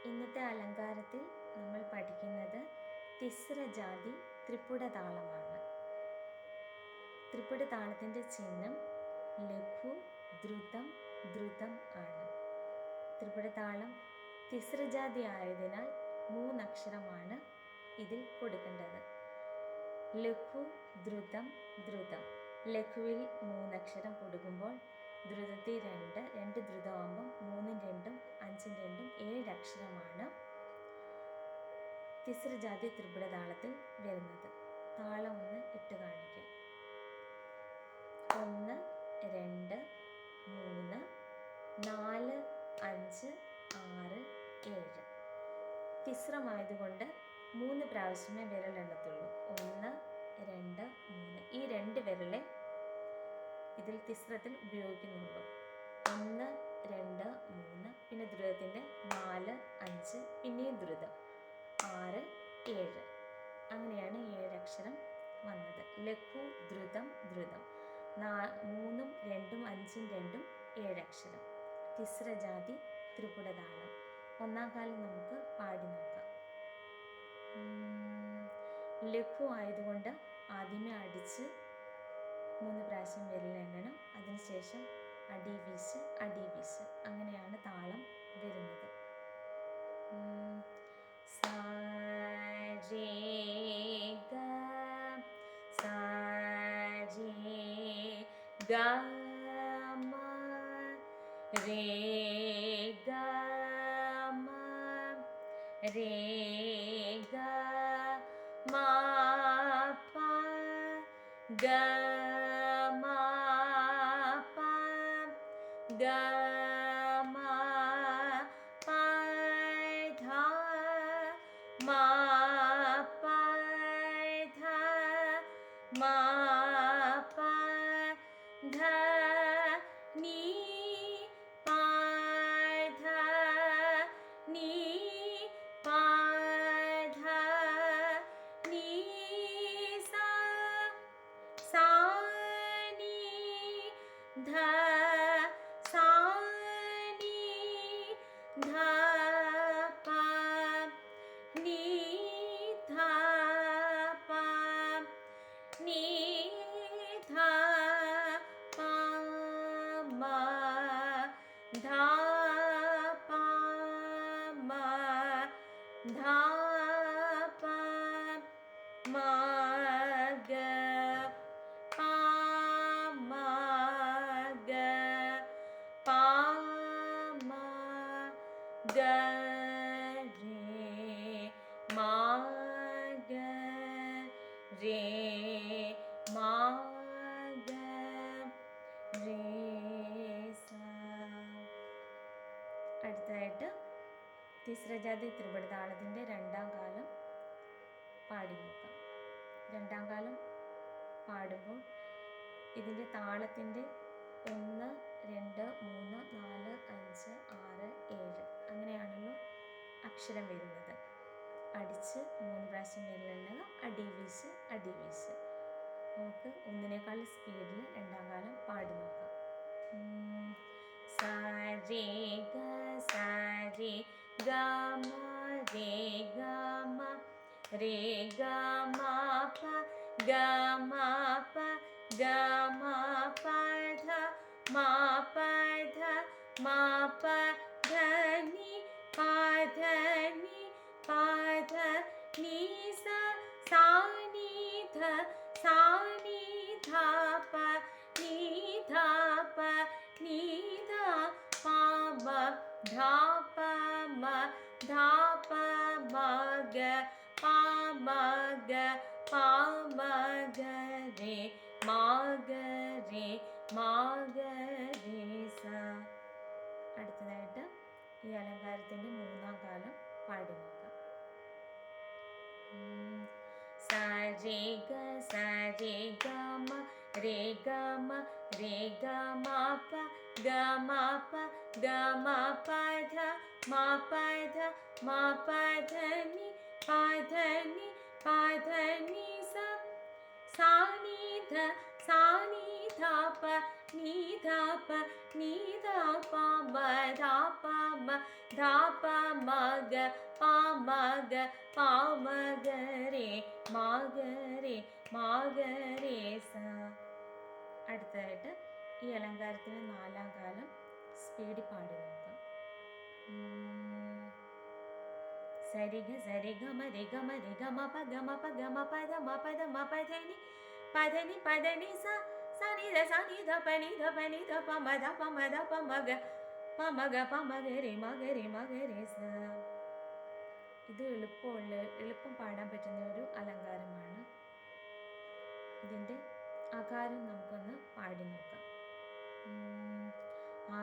ഇന്നത്തെ അലങ്കാരത്തിൽ നമ്മൾ പഠിക്കുന്നത് തിസ്ര ജാതി ത്രിപുട താളമാണ്. ത്രിപുട താളത്തിൻ്റെ ചിഹ്നം ലഘു, ദ്രുതം, ദ്രുതം ആണ്. ത്രിപുട താളം തിസ്ര ജാതി ആയതിനാൽ 3 അക്ഷരമാണ് ഇതിൽ കൊടുക്കേണ്ടത്. ലഘു, ദ്രുതം, ദ്രുതം. ലഘുവിൽ 3 അക്ഷരം കൊടുക്കുമ്പോൾ ദ്രുതത്തിൽ 2 ദ്രുതമാകുമ്പം 3ഉം 2ഉം 5ഉം 2ഉം 7 അക്ഷരമാണ് തിസ്ര ജാതി ത്രിപുട താളത്തിൽ വരുന്നത്. താളം ഒന്ന് ഇട്ട് കാണിക്കാം. 1, 2, 3, 4, 5, 6, 7. തിസ്രമായതുകൊണ്ട് 3 പ്രാവശ്യമേ വിരലെണ്ണത്തുള്ളൂ. 1, 2, 3. ഈ 2 വിരലെ ഇതിൽ തിസ്രത്തിൽ ഉപയോഗിക്കുന്നുള്ളൂ. 1, 2, 3. പിന്നെ ദ്രുതത്തിൻ്റെ 4, 5, പിന്നെയും ദ്രുതം 6, 7. അങ്ങനെയാണ് 7 അക്ഷരം വന്നത്. ലഘു, ദ്രുതം, ദ്രുതം. 3ഉം 2ഉം 5ഉം 2ഉം 7 അക്ഷരം. തിസ്ര ജാതി ത്രിപുട താളം. 1-ാം കാലം നമുക്ക് പാടി നോക്കാം. ലഘു ആയതുകൊണ്ട് ആദ്യമേ അടിച്ച് 3 പ്രാവശ്യം വിരലെണ്ണണം. അതിനുശേഷം അടി വീശ്, അടി വീശ്. അങ്ങനെയാണ് താളം വരുന്നത്. സാ രേ ഗ, സാ രേ ഗ മ, രേ ഗ മ, രേ ഗ മ പ, ഗ മ പ, ഗ മ പ ധ, മ പ ധ, മ പ ധ നീ, പ ധ നീ, പ ധ നീ സാ, സാ നീ ധ, സാ നീ ധ പ, നീ ധ പ, നീ ധ പ മ, ധ പ മ, ധ പ മ ഗ, പ മ ഗ, പ മ ഗ രേ, മ ഗ രേ, മ ഗ രേ സാ. അടുത്തതായിട്ട് തിസ്ര ജാതി ത്രിപുട താളത്തിൻ്റെ 2-ാം കാലം പാടി നോക്കാം. 2-ാം കാലം പാടുമ്പോൾ ഇതിൻ്റെ താളത്തിൻ്റെ 1, 2, 3, 4, 5, 6, 7 അങ്ങനെയാണല്ലോ അക്ഷരം വരുന്നത്. അടിച്ച് 3 പ്രാവശ്യം വിരലെണ്ണുക, അടി വീശ്, അടി വീശ്. നമുക്ക് ഒന്നിനേക്കാൾ സ്പീഡിൽ 2-ാം കാലം പാടി നോക്കാം. സാ രേ ഗ, സാ രേ ഗ മ, രേ ഗ മ, രേ ഗ മ പ, ഗ മ പ, ഗ മ പ ധ, മ പ ധ, മ പ ധ നീ, പ ധ നീ, പ ധ നീ സാ, സാ നീ ധ, സാ നീ ധ പ, നീ ധ പ, നീ ധ പ മ, ധ പ മ, ധ പ മ ഗ, പ മ ഗ, പ മ ഗ രേ, മ ഗ രേ, മ ഗ രേ സാ. അടുത്തതായിട്ട് ഈ അലങ്കാരത്തിൻ്റെ 3-ാം കാലം പാടി നോക്കാം. സാ രേ ഗ, സാ രേ ഗ മ, രേ ഗ മ, രേ ഗ മ പ, ഗ മ പ, ഗ മ പ ധ, മ പ ധ, മ പ ധ നീ, പ ധ നീ, പ ധ നീ സാ, സാ നീ ധ, സാ നീ ധ പ, നീ ധാ പ നീ ധാ പ മ ധാ പ മ ധാ പ മ ഗ പ മ ഗ പ മ ഗ രേ മ ഗ രേ മ ഗ രേ സ. അടുത്തതായിട്ട് ഈ അലങ്കാരത്തിന് നാലാം കാലം സ്പീഡിൽ പാടി നോക്കാം. സരിഗ സരിഗ മരി ഗമ രി ഗമ പ ഗമ പ ഗമ പദ മ പദ മ പദനി പദനി പദനി സ സനി ധ പനി ധ പനി ധ പ മ ധ പ മ ധ പ മ ഗ പ മ ഗ പ മ ഗ രി മ ഗ രി മ ഗ രി സ. ഇത് എളുപ്പം പാടാൻ പറ്റുന്ന ഒരു അലങ്കാരമാണ്. ഇതിൻ്റെ ആകാരം നമുക്കൊന്ന് പാടി നോക്കാം. ആ